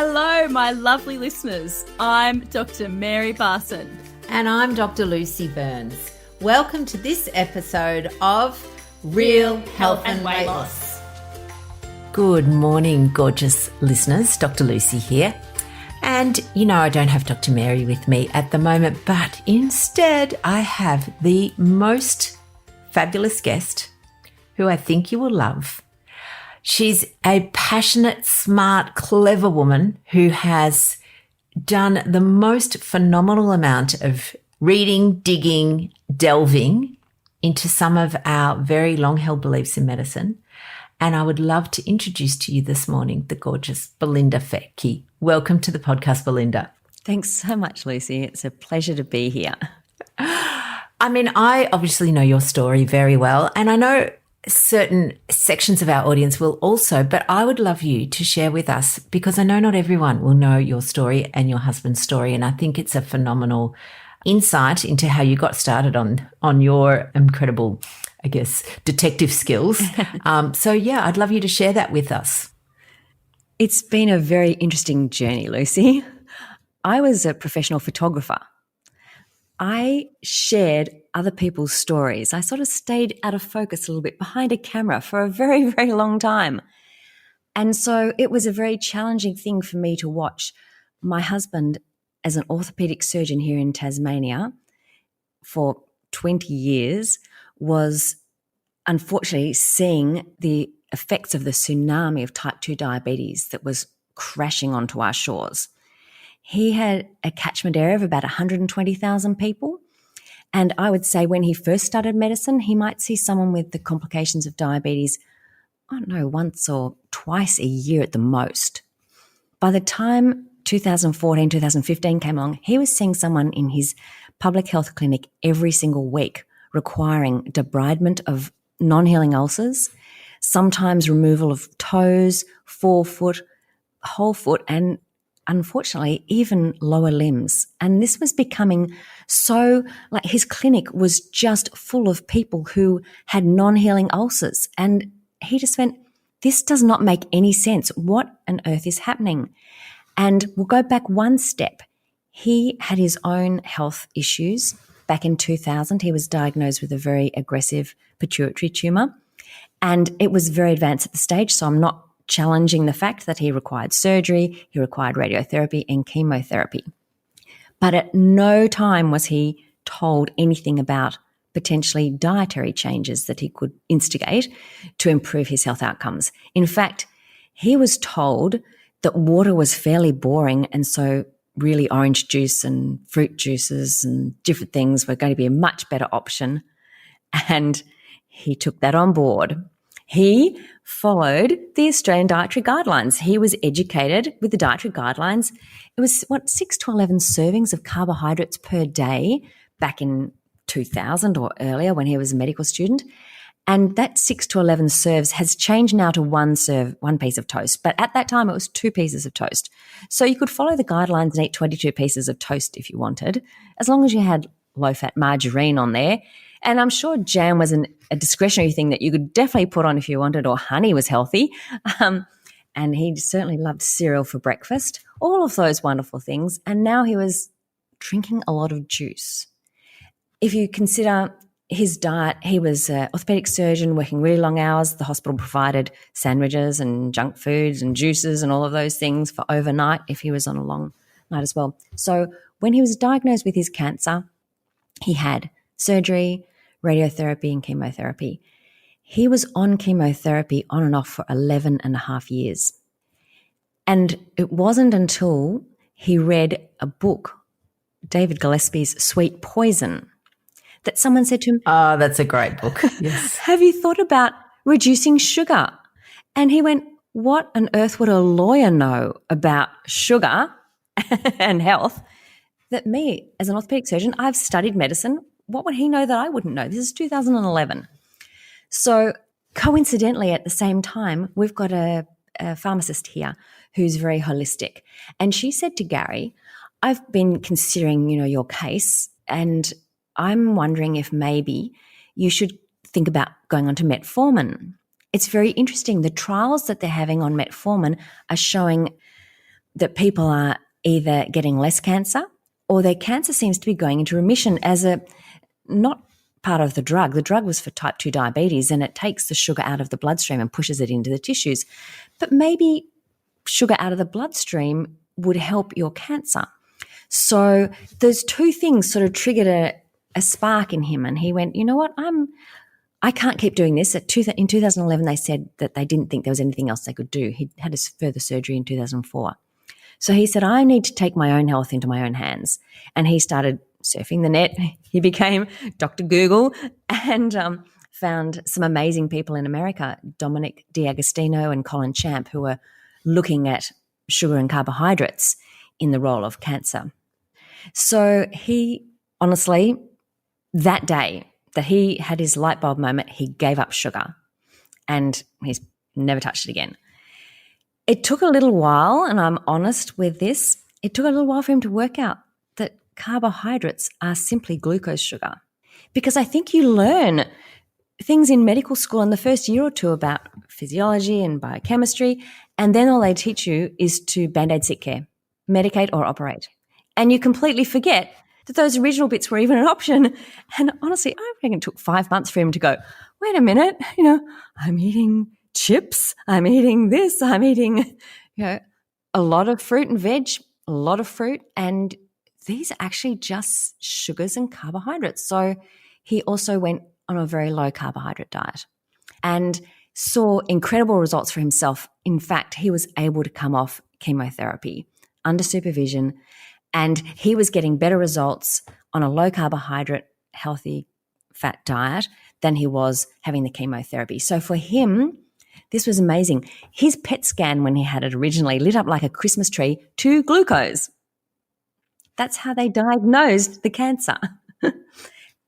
Hello, my lovely listeners. I'm Dr. Mary Barson. And I'm Dr. Lucy Burns. Welcome to this episode of Real Health and Weight Loss. Good morning, gorgeous listeners. Dr. Lucy here. And you know, I don't have Dr. Mary with me at the moment, but instead I have the most fabulous guest who I think you will love. She's a passionate, smart, clever woman who has done the most phenomenal amount of reading, digging, delving into some of our very long-held beliefs in medicine. And I would love to introduce to you this morning the gorgeous Belinda Fettke. Welcome to the podcast, Belinda. Thanks so much, Lucy. It's a pleasure to be here. I mean, I obviously know your story very well, and I know certain sections of our audience will also, but I would love you to share with us, because I know not everyone will know your story and your husband's story, and I think it's a phenomenal insight into how you got started on your incredible, I guess, detective skills. So yeah, I'd love you to share that with us. It's been a very interesting journey, Lucy. I was a professional photographer. I shared other people's stories. I sort of stayed out of focus a little bit behind a camera for a very, very long time. And so it was a very challenging thing for me to watch my husband, as an orthopaedic surgeon here in Tasmania for 20 years, was unfortunately seeing the effects of the tsunami of type 2 diabetes that was crashing onto our shores. He had a catchment area of about 120,000 people. And I would say when he first started medicine, he might see someone with the complications of diabetes, I don't know, once or twice a year at the most. By the time 2014, 2015 came along, he was seeing someone in his public health clinic every single week, requiring debridement of non-healing ulcers, sometimes removal of toes, forefoot, whole foot, and unfortunately, even lower limbs. And this was becoming so, like, his clinic was just full of people who had non-healing ulcers. And he just went, this does not make any sense. What on earth is happening? And we'll go back one step. He had his own health issues. Back in 2000, he was diagnosed with a very aggressive pituitary tumor. And it was very advanced at the stage, so I'm not challenging the fact that he required surgery, he required radiotherapy and chemotherapy. But at no time was he told anything about potentially dietary changes that he could instigate to improve his health outcomes. In fact, he was told that water was fairly boring, and so really orange juice and fruit juices and different things were going to be a much better option. And he took that on board. He followed the Australian dietary guidelines. He was educated with the dietary guidelines. It was 6 to 11 servings of carbohydrates per day back in 2000 or earlier when he was a medical student. And that 6 to 11 serves has changed now to one piece of toast. But at that time, it was 2 pieces of toast. So you could follow the guidelines and eat 22 pieces of toast if you wanted, as long as you had low-fat margarine on there. And I'm sure jam was a discretionary thing that you could definitely put on if you wanted, or honey was healthy. And he certainly loved cereal for breakfast, all of those wonderful things. And now he was drinking a lot of juice. If you consider his diet, he was an orthopaedic surgeon working really long hours. The hospital provided sandwiches and junk foods and juices and all of those things for overnight if he was on a long night as well. So when he was diagnosed with his cancer, he had surgery, radiotherapy and chemotherapy. He was on chemotherapy on and off for 11 and a half years. And it wasn't until he read a book, David Gillespie's Sweet Poison, that someone said to him, Oh, that's a great book. Yes. have you thought about reducing sugar? And he went, what on earth would a lawyer know about sugar and health that me, as an orthopaedic surgeon, I've studied medicine. What would he know that I wouldn't know? This is 2011. So coincidentally, at the same time, we've got a pharmacist here who's very holistic. And she said to Gary, I've been considering, your case, and I'm wondering if maybe you should think about going on to metformin. It's very interesting. The trials that they're having on metformin are showing that people are either getting less cancer or their cancer seems to be going into remission as a not part of the drug. The drug was for type 2 diabetes and it takes the sugar out of the bloodstream and pushes it into the tissues. But maybe sugar out of the bloodstream would help your cancer. So those two things sort of triggered a spark in him, and he went, you know what, I can't keep doing this. In 2011, they said that they didn't think there was anything else they could do. He had his further surgery in 2004. So he said, I need to take my own health into my own hands. And he started surfing the net. He became Dr. Google and found some amazing people in America, Dominic D'Agostino and Colin Champ, who were looking at sugar and carbohydrates in the role of cancer. So he honestly, that day that he had his light bulb moment, he gave up sugar and he's never touched it again. It took a little while, and I'm honest with this, it took a little while for him to work out that carbohydrates are simply glucose sugar. Because I think you learn things in medical school in the first year or two about physiology and biochemistry, and then all they teach you is to band-aid sick care, medicate or operate. And you completely forget that those original bits were even an option. And honestly, I reckon it took 5 months for him to go, wait a minute, I'm eating chips, I'm eating this, I'm eating, a lot of fruit and veg, a lot of fruit, and these are actually just sugars and carbohydrates. So he also went on a very low carbohydrate diet and saw incredible results for himself. In fact, he was able to come off chemotherapy under supervision, and he was getting better results on a low carbohydrate, healthy fat diet than he was having the chemotherapy. So for him, this was amazing. His PET scan when he had it originally lit up like a Christmas tree to glucose. That's how they diagnosed the cancer.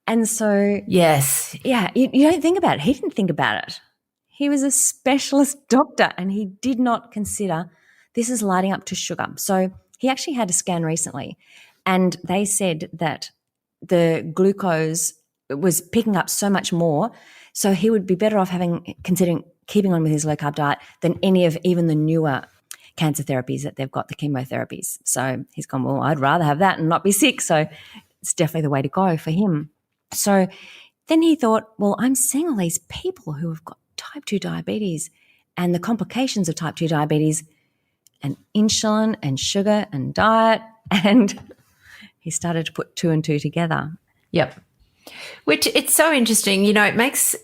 And so, Yes. yeah, you don't think about it. He didn't think about it. He was a specialist doctor and he did not consider this is lighting up to sugar. So he actually had a scan recently and they said that the glucose was picking up so much more, so he would be better off considering keeping on with his low-carb diet than any of even the newer cancer therapies that they've got, the chemotherapies. So he's gone, well, I'd rather have that and not be sick. So it's definitely the way to go for him. So then he thought, well, I'm seeing all these people who have got type 2 diabetes and the complications of type 2 diabetes and insulin and sugar and diet, and he started to put two and two together. Yep. Which it's so interesting, it makes,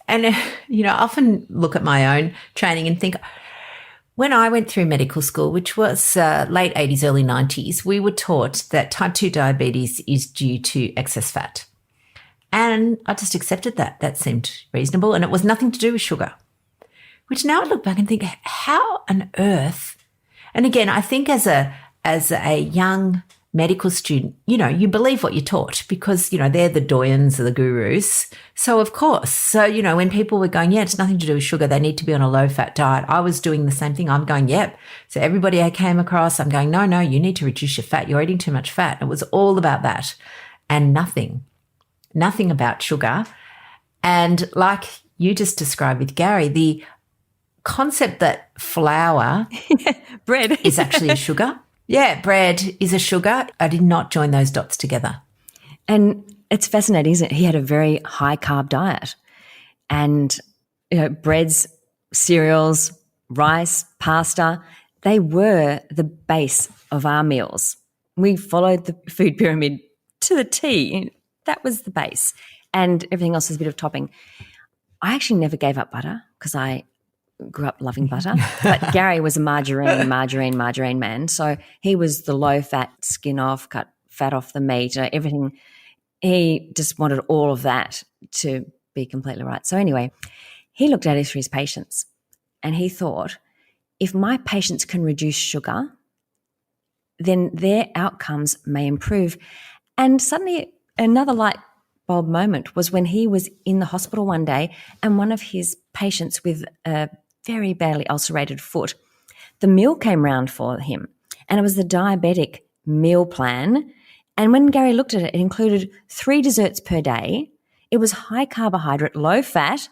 and, I often look at my own training and think, when I went through medical school, which was late 80s, early 90s, we were taught that type 2 diabetes is due to excess fat. And I just accepted that. That seemed reasonable, and it was nothing to do with sugar, which now I look back and think, how on earth? And again, I think as a young medical student, you believe what you're taught because, they're the doyens or the gurus. So, of course, when people were going, it's nothing to do with sugar, they need to be on a low-fat diet, I was doing the same thing. I'm going, yep. So everybody I came across, I'm going, no, you need to reduce your fat. You're eating too much fat. It was all about that and nothing about sugar. And like you just described with Gary, the concept that flour bread is actually a sugar. Yeah, bread is a sugar. I did not join those dots together. And it's fascinating, isn't it? He had a very high carb diet and, breads, cereals, rice, pasta, they were the base of our meals. We followed the food pyramid to the T. That was the base. And everything else was a bit of topping. I actually never gave up butter because I grew up loving butter, but Gary was a margarine man. So he was the low fat, skin off, cut fat off the meat, everything. He just wanted all of that to be completely right. So anyway, he looked at it for his patients and he thought, if my patients can reduce sugar, then their outcomes may improve. And suddenly another light bulb moment was when he was in the hospital one day and one of his patients with a very badly ulcerated foot, the meal came round for him and it was the diabetic meal plan. And when Gary looked at it, it included 3 desserts per day. It was high carbohydrate, low fat.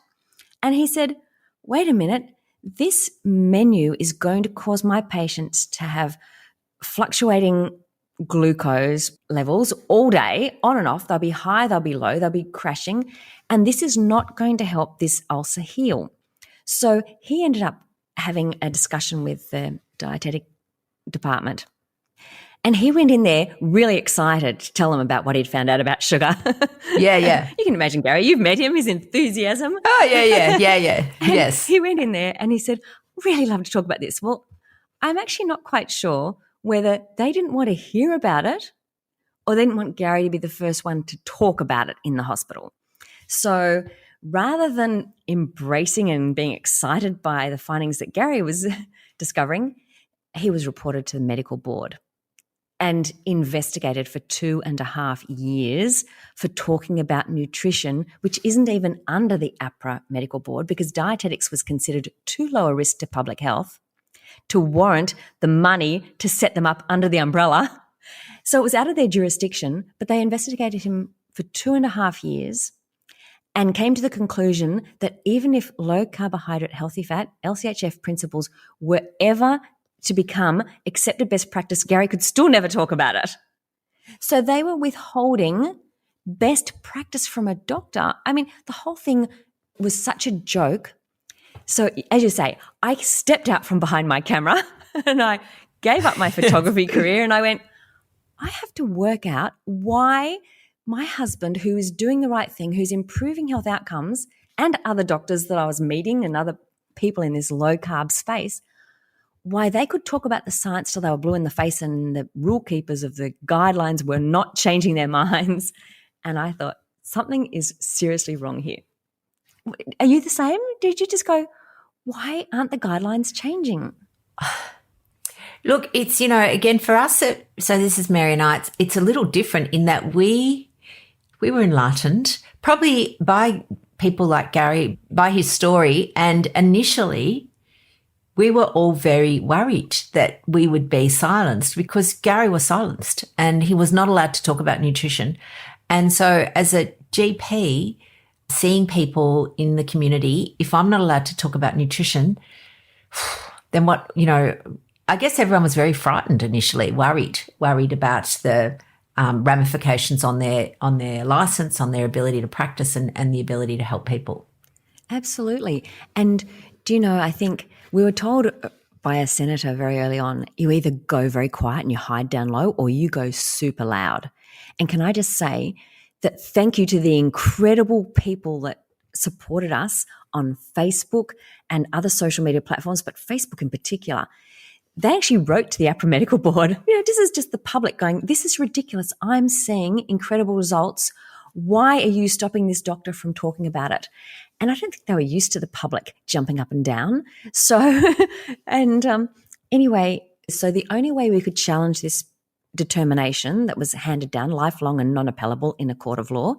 And he said, wait a minute, this menu is going to cause my patients to have fluctuating glucose levels all day, on and off. They'll be high, they'll be low, they'll be crashing. And this is not going to help this ulcer heal. So he ended up having a discussion with the dietetic department. And he went in there really excited to tell them about what he'd found out about sugar. Yeah. You can imagine Gary, you've met him, his enthusiasm. Oh, yeah. Yes. He went in there and he said, really love to talk about this. Well, I'm actually not quite sure whether they didn't want to hear about it or they didn't want Gary to be the first one to talk about it in the hospital. So rather than embracing and being excited by the findings that Gary was discovering, he was reported to the medical board and investigated for 2.5 years for talking about nutrition, which isn't even under the APRA medical board because dietetics was considered too low a risk to public health to warrant the money to set them up under the umbrella. So it was out of their jurisdiction, but they investigated him for 2.5 years and came to the conclusion that even if low carbohydrate, healthy fat, LCHF principles were ever to become accepted best practice, Gary could still never talk about it. So they were withholding best practice from a doctor. I mean, the whole thing was such a joke. So as you say, I stepped out from behind my camera and I gave up my photography career and I went, I have to work out why my husband, who is doing the right thing, who's improving health outcomes, and other doctors that I was meeting and other people in this low-carb space, why they could talk about the science till they were blue in the face and the rule keepers of the guidelines were not changing their minds. And I thought, something is seriously wrong here. Are you the same? Did you just go, why aren't the guidelines changing? Look, it's, again, for us, so this is Mary and I, it's a little different in that we were enlightened probably by people like Gary, by his story, and initially we were all very worried that we would be silenced because Gary was silenced and he was not allowed to talk about nutrition. And so as a GP, seeing people in the community, if I'm not allowed to talk about nutrition, then what, I guess everyone was very frightened initially, worried about the ramifications on their license, on their ability to practice and the ability to help people. Absolutely. And I think we were told by a senator very early on, you either go very quiet and you hide down low or you go super loud. And can I just say that thank you to the incredible people that supported us on Facebook and other social media platforms, but Facebook in particular. They actually wrote to the APRA Medical Board, this is just the public going, this is ridiculous. I'm seeing incredible results. Why are you stopping this doctor from talking about it? And I don't think they were used to the public jumping up and down. So, anyway, so the only way we could challenge this determination that was handed down, lifelong and non-appellable in a court of law,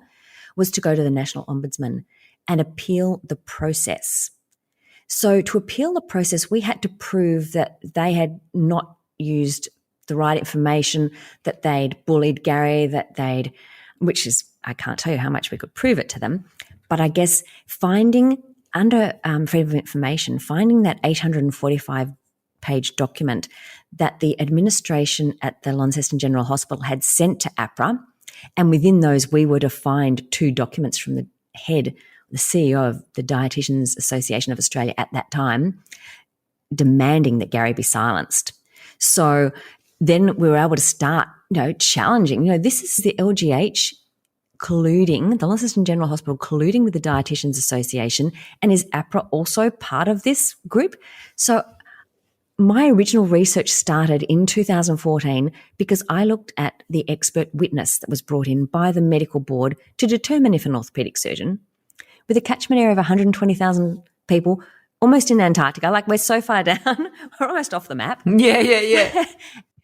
was to go to the National Ombudsman and appeal the process. So to appeal the process, we had to prove that they had not used the right information, that they'd bullied Gary, which is, I can't tell you how much we could prove it to them. But I guess finding under Freedom of Information, finding that 845-page document that the administration at the Launceston General Hospital had sent to APRA, and within those we were to find 2 documents from the head, the CEO of the Dietitians Association of Australia at that time, demanding that Gary be silenced. So then we were able to start, challenging. This is the LGH colluding, the Launceston General Hospital colluding with the Dietitians Association, and is APRA also part of this group? So my original research started in 2014 because I looked at the expert witness that was brought in by the medical board to determine if an orthopaedic surgeon, with a catchment area of 120,000 people, almost in Antarctica, like we're so far down, we're almost off the map. Yeah.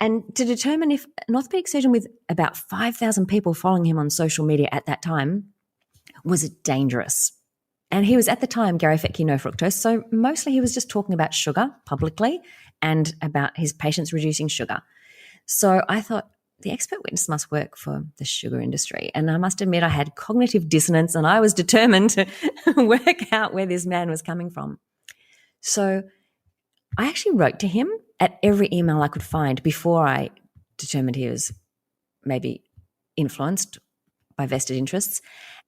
And to determine if an orthopaedic surgeon with about 5,000 people following him on social media at that time was dangerous. And he was at the time Gary Fettke, no fructose, so mostly he was just talking about sugar publicly and about his patients reducing sugar. So I thought, the expert witness must work for the sugar industry. And I must admit I had cognitive dissonance and I was determined to work out where this man was coming from. So I actually wrote to him at every email I could find before I determined he was maybe influenced by vested interests.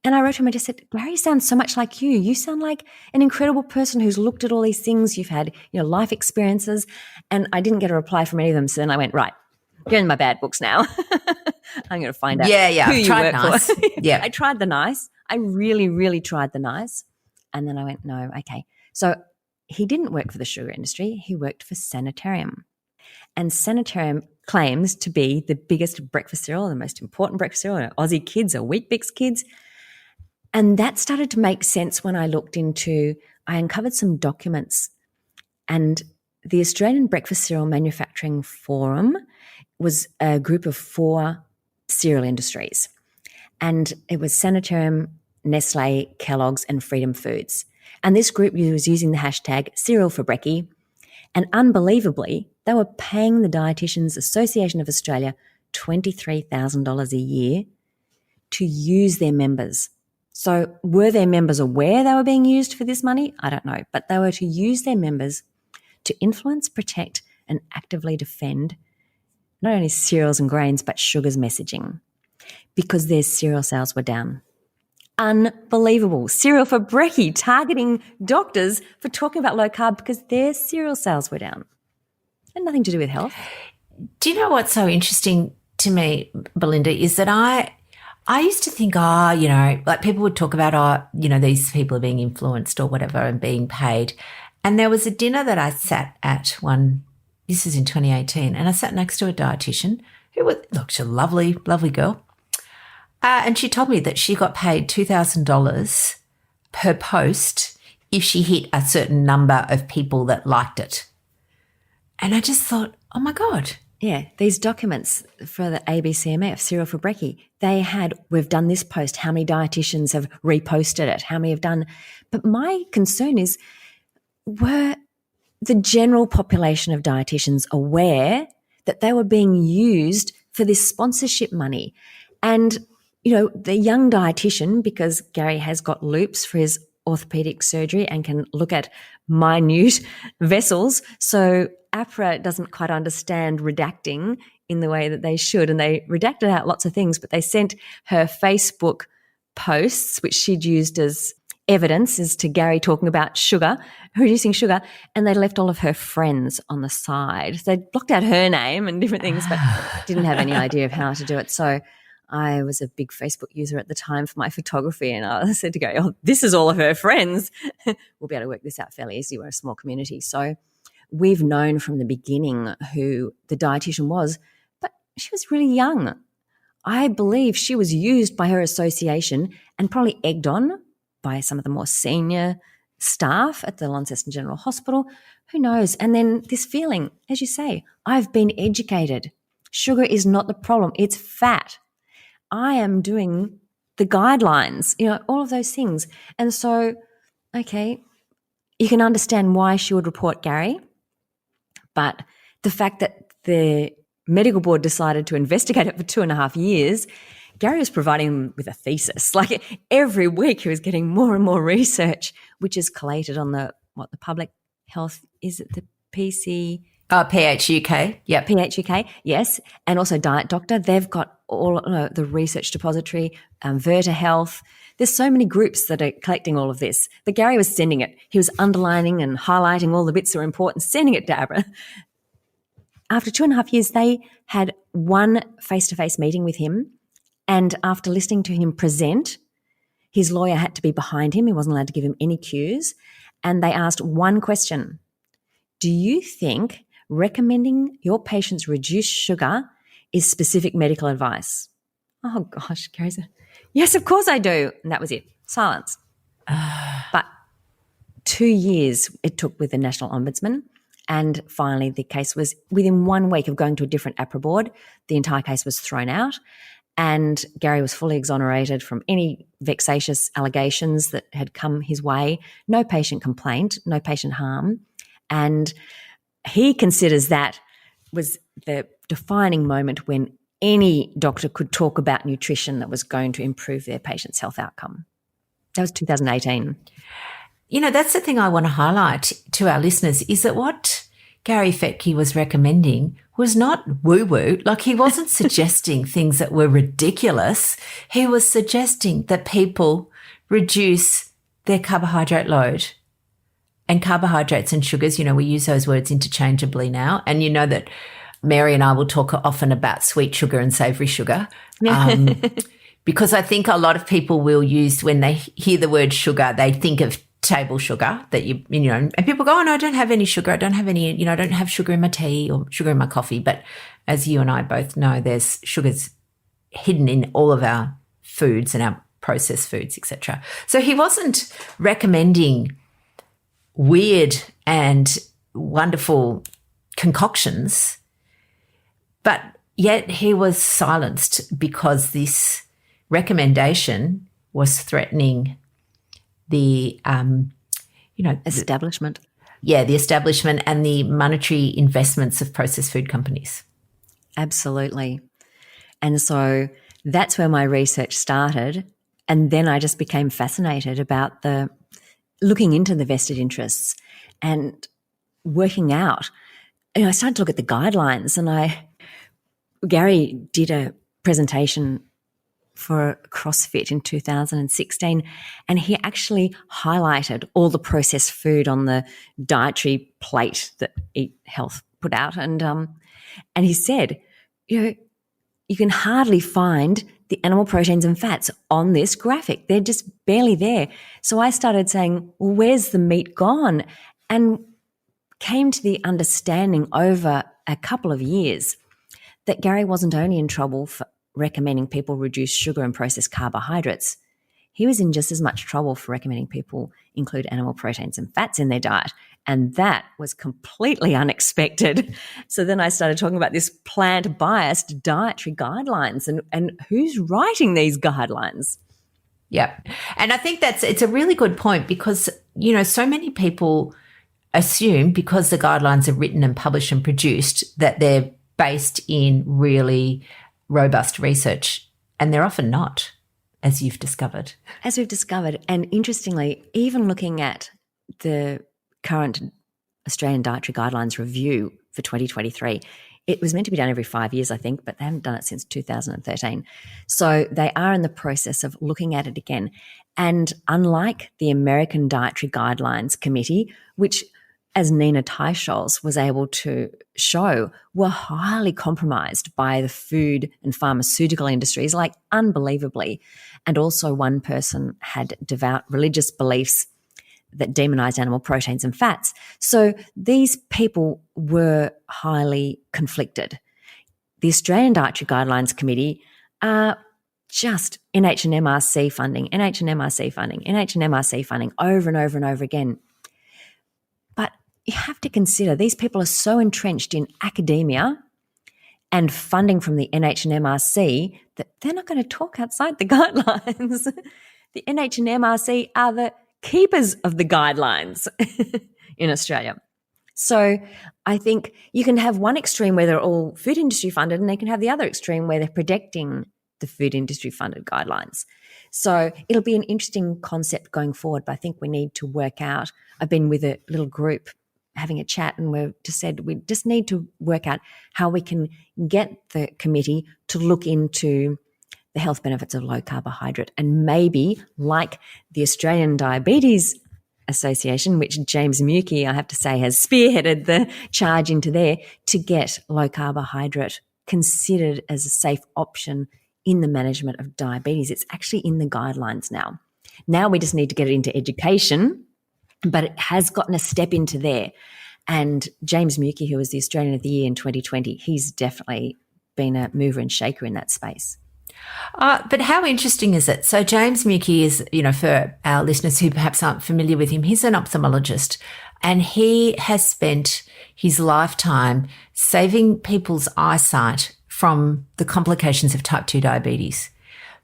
And I wrote to him and just said, Gary sounds so much like you. You sound like an incredible person who's looked at all these things. You've had, life experiences. And I didn't get a reply from any of them. So then I went, right, you're in my bad books now. I'm going to find out who you work nice. for. Yeah. I tried the nice. I really, really tried the nice. And then I went, no, okay. So he didn't work for the sugar industry. He worked for Sanitarium. And Sanitarium claims to be the biggest breakfast cereal, the most important breakfast cereal. Aussie kids or Weet-Bix kids. And that started to make sense when I uncovered some documents, and the Australian Breakfast Cereal Manufacturing Forum was a group of 4 cereal industries. And it was Sanitarium, Nestle, Kellogg's, and Freedom Foods. And this group was using the hashtag cereal for brekkie. And unbelievably, they were paying the Dietitians Association of Australia $23,000 a year to use their members. So were their members aware they were being used for this money? I don't know. But they were to use their members to influence, protect, and actively defend not only cereals and grains, but sugar's messaging, because their cereal sales were down. Unbelievable. Cereal for brekkie, targeting doctors for talking about low carb because their cereal sales were down. And nothing to do with health. Do you know what's so interesting to me, Belinda, is that I used to think, like people would talk about, these people are being influenced or whatever and being paid. And there was a dinner that I sat at this is in 2018, and I sat next to a dietitian who she's a lovely, lovely girl. And she told me that she got paid $2,000 per post if she hit a certain number of people that liked it. And I just thought, oh my God. Yeah, these documents for the ABCMF, Cereal for Brekkie, we've done this post, how many dietitians have reposted it, how many have done. But my concern is, were the general population of dietitians aware that they were being used for this sponsorship money? And, the young dietitian, because Gary has got loops for his orthopaedic surgery and can look at minute vessels, so APRA doesn't quite understand redacting in the way that they should, and they redacted out lots of things, but they sent her Facebook posts, which she'd used as evidence as to Gary talking about sugar, reducing sugar, and they left all of her friends on the side. They blocked out her name and different things, but didn't have any idea of how to do it. So I was a big Facebook user at the time for my photography, and I said to Gary, this is all of her friends. We'll be able to work this out fairly easily. We're a small community. So we've known from the beginning who the dietitian was, but she was really young. I believe she was used by her association and probably egged on by some of the more senior staff at the Launceston General Hospital. Who knows? And then this feeling, as you say, I've been educated. Sugar is not the problem. It's fat. I am doing the guidelines, all of those things. And so, okay, you can understand why she would report Gary, but the fact that the medical board decided to investigate it for 2.5 years, Gary was providing them with a thesis. Like every week he was getting more and more research, which is collated on the public health, is it the PC? PHUK. Yep. PHUK, yes. And also Diet Doctor. They've got all the research depository, Verta Health. There's so many groups that are collecting all of this. But Gary was sending it. He was underlining and highlighting all the bits that were important, sending it to APRA. After 2.5 years, they had one face-to-face meeting with him. And after listening to him present, his lawyer had to be behind him. He wasn't allowed to give him any cues. And they asked one question. Do you think recommending your patients reduce sugar is specific medical advice? Oh, gosh, Gary said, yes, of course I do. And that was it. Silence. But 2 years it took with the National Ombudsman. And finally, the case was within 1 week of going to a different APRA board, the entire case was thrown out. And Gary was fully exonerated from any vexatious allegations that had come his way. No patient complaint, no patient harm. And he considers that was the defining moment when any doctor could talk about nutrition that was going to improve their patient's health outcome. That was 2018. That's the thing I want to highlight to our listeners is that what Gary Fettke was recommending was not woo-woo. Like, he wasn't suggesting things that were ridiculous. He was suggesting that people reduce their carbohydrate load. And carbohydrates and sugars, we use those words interchangeably now. And you know that Mary and I will talk often about sweet sugar and savoury sugar. Because I think a lot of people will use, when they hear the word sugar, they think of table sugar that and people go, oh, no, I don't have any sugar. I don't have any, I don't have sugar in my tea or sugar in my coffee. But as you and I both know, there's sugars hidden in all of our foods and our processed foods, etc. So he wasn't recommending weird and wonderful concoctions, but yet he was silenced because this recommendation was threatening the establishment. The establishment and the monetary investments of processed food companies. Absolutely. And so that's where my research started. And then I just became fascinated about looking into the vested interests and working out. I started to look at the guidelines, and Gary did a presentation for CrossFit in 2016, and he actually highlighted all the processed food on the dietary plate that Eat Health put out, and he said, you can hardly find the animal proteins and fats on this graphic. They're just barely there. So I started saying, well, where's the meat gone? And came to the understanding over a couple of years that Gary wasn't only in trouble for recommending people reduce sugar and processed carbohydrates. He was in just as much trouble for recommending people include animal proteins and fats in their diet. And that was completely unexpected. So then I started talking about this plant-biased dietary guidelines and who's writing these guidelines. Yeah. And I think it's a really good point because, so many people assume because the guidelines are written and published and produced that they're based in really robust research, and they're often not, as you've discovered. As we've discovered. And interestingly, even looking at the current Australian Dietary Guidelines review for 2023, it was meant to be done every 5 years, I think, but they haven't done it since 2013. So they are in the process of looking at it again. And unlike the American Dietary Guidelines Committee, which, as Nina Teicholz was able to show, were highly compromised by the food and pharmaceutical industries, like unbelievably. And also one person had devout religious beliefs that demonized animal proteins and fats. So these people were highly conflicted. The Australian Dietary Guidelines Committee are just NH and MRC funding, NH and MRC funding, NH and MRC funding over and over and over again. But you have to consider these people are so entrenched in academia and funding from the NH and MRC that they're not going to talk outside the guidelines. The NH and MRC are the keepers of the guidelines in Australia. So I think you can have one extreme where they're all food industry funded, and they can have the other extreme where they're protecting the food industry funded guidelines. So it'll be an interesting concept going forward, but I think we need to work out. I've been with a little group having a chat, and we've just said we just need to work out how we can get the committee to look into the health benefits of low carbohydrate, and maybe, like the Australian Diabetes Association, which James Muki, I have to say, has spearheaded the charge into there, to get low carbohydrate considered as a safe option in the management of diabetes. It's actually in the guidelines now. Now we just need to get it into education, but it has gotten a step into there. And James Muki, who was the Australian of the Year in 2020, he's definitely been a mover and shaker in that space. But how interesting is it? So James Muki is, for our listeners who perhaps aren't familiar with him, he's an ophthalmologist, and he has spent his lifetime saving people's eyesight from the complications of type 2 diabetes.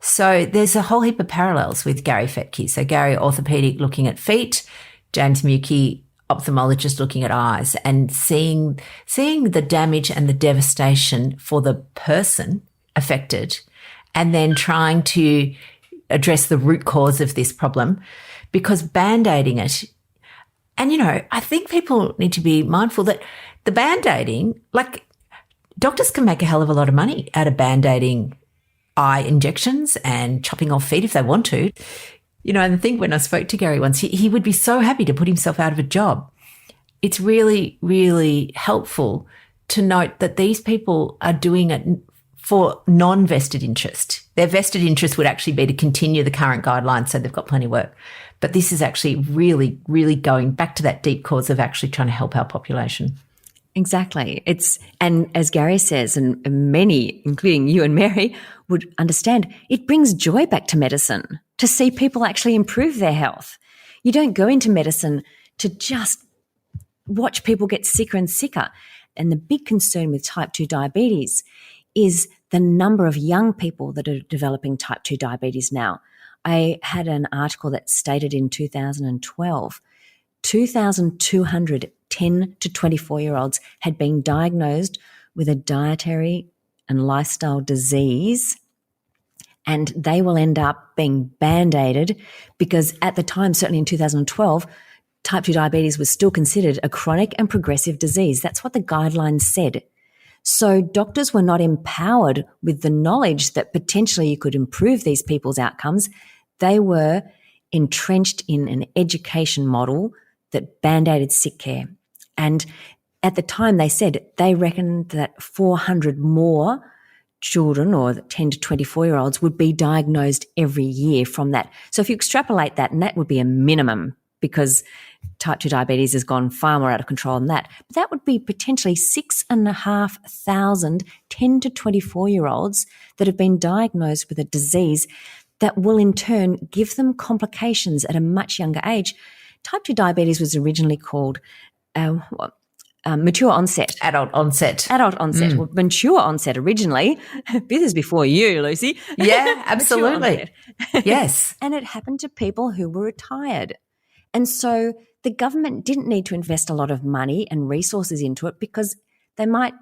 So there's a whole heap of parallels with Gary Fettke. So Gary, orthopaedic, looking at feet, James Muki, ophthalmologist, looking at eyes, and seeing the damage and the devastation for the person affected, and then trying to address the root cause of this problem, because band-aiding it And, I think people need to be mindful that the Band-Aiding, like doctors can make a hell of a lot of money out of Band-Aiding eye injections and chopping off feet if they want to. And I think when I spoke to Gary once, he would be so happy to put himself out of a job. It's really, really helpful to note that these people are doing it for non-vested interest. Their vested interest would actually be to continue the current guidelines, so they've got plenty of work. But this is actually really, really going back to that deep cause of actually trying to help our population. Exactly. And as Gary says, and many, including you and Mary, would understand, it brings joy back to medicine to see people actually improve their health. You don't go into medicine to just watch people get sicker and sicker. And the big concern with type 2 diabetes is the number of young people that are developing type 2 diabetes now. I had an article that stated in 2012, 2,200 10 to 24-year-olds had been diagnosed with a dietary and lifestyle disease, and they will end up being band-aided because at the time, certainly in 2012, type 2 diabetes was still considered a chronic and progressive disease. That's what the guidelines said. So doctors were not empowered with the knowledge that potentially you could improve these people's outcomes. They were entrenched in an education model that band-aided sick care. And at the time they said they reckoned that 400 more children or 10 to 24-year-olds would be diagnosed every year from that. So if you extrapolate that, and that would be a minimum because type 2 diabetes has gone far more out of control than that, but that would be potentially 6,500 10 to 24-year-olds that have been diagnosed with a disease that will in turn give them complications at a much younger age. Type 2 diabetes was originally called mature onset. Adult onset. Well, mature onset originally. This is before you, Lucy. Yeah, absolutely. Yes. And it happened to people who were retired. And so the government didn't need to invest a lot of money and resources into it because they might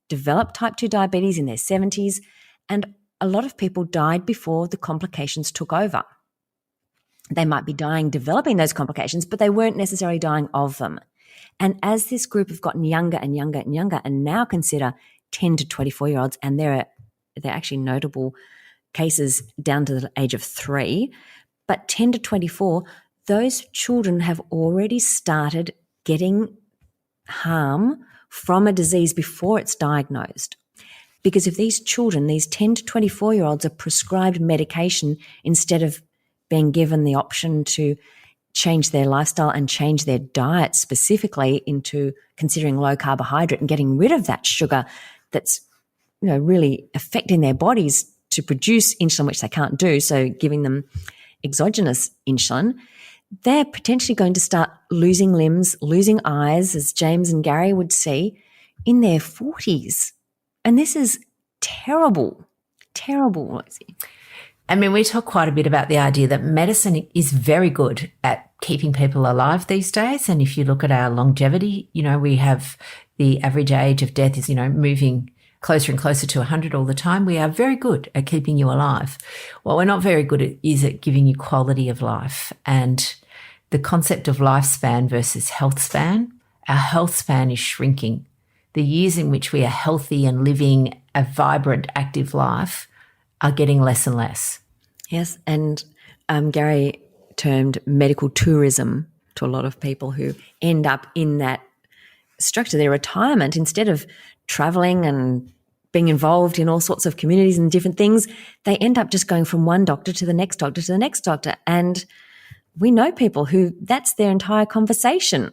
develop type 2 diabetes in their 70s, and a lot of people died before the complications took over. They might be dying developing those complications, but they weren't necessarily dying of them. And as this group have gotten younger and younger and younger and now consider 10 to 24-year-olds, and they're actually notable cases down to the age of 3, but 10 to 24, those children have already started getting harm from a disease before it's diagnosed. Because if these children, these 10 to 24-year-olds are prescribed medication instead of being given the option to change their lifestyle and change their diet specifically into considering low carbohydrate and getting rid of that sugar that's, really affecting their bodies to produce insulin, which they can't do. So giving them exogenous insulin, they're potentially going to start losing limbs, losing eyes, as James and Gary would see, in their 40s. And this is terrible, Rosie. I mean, we talk quite a bit about the idea that medicine is very good at keeping people alive these days. And if you look at our longevity, we have the average age of death is, moving closer and closer to 100 all the time. We are very good at keeping you alive. What we're not very good at is at giving you quality of life. And the concept of lifespan versus health span, our health span is shrinking. The years in which we are healthy and living a vibrant, active life are getting less and less. Yes, and Gary termed medical tourism to a lot of people who end up in that structure, their retirement, instead of travelling and being involved in all sorts of communities and different things, they end up just going from one doctor to the next doctor to the next doctor. And we know people who that's their entire conversation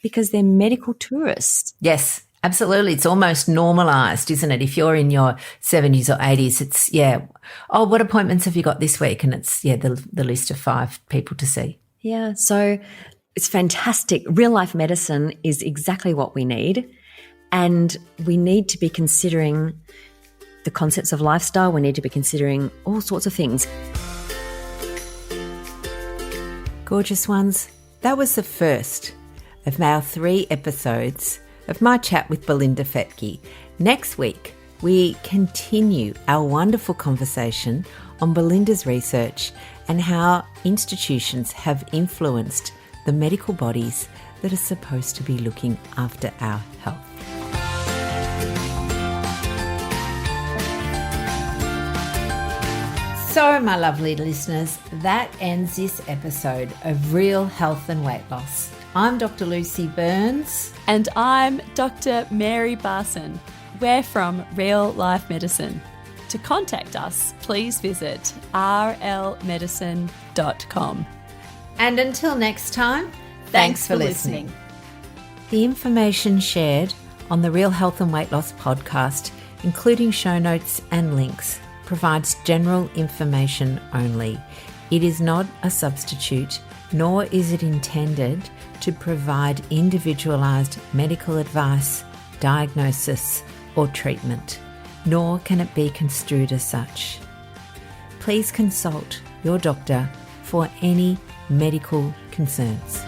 because they're medical tourists. Yes. Absolutely. It's almost normalised, isn't it? If you're in your 70s or 80s, it's, what appointments have you got this week? And it's, the list of 5 people to see. Yeah, so it's fantastic. Real life medicine is exactly what we need. And we need to be considering the concepts of lifestyle. We need to be considering all sorts of things. Gorgeous ones, that was the first of our 3 episodes of my chat with Belinda Fettke. Next week, we continue our wonderful conversation on Belinda's research and how institutions have influenced the medical bodies that are supposed to be looking after our health. So, my lovely listeners, that ends this episode of Real Health and Weight Loss. I'm Dr. Lucy Burns. And I'm Dr. Mary Barson. We're from Real Life Medicine. To contact us, please visit rlmedicine.com. And until next time, thanks for listening. The information shared on the Real Health and Weight Loss podcast, including show notes and links, provides general information only. It is not a substitute, nor is it intended to provide individualised medical advice, diagnosis, or treatment, nor can it be construed as such. Please consult your doctor for any medical concerns.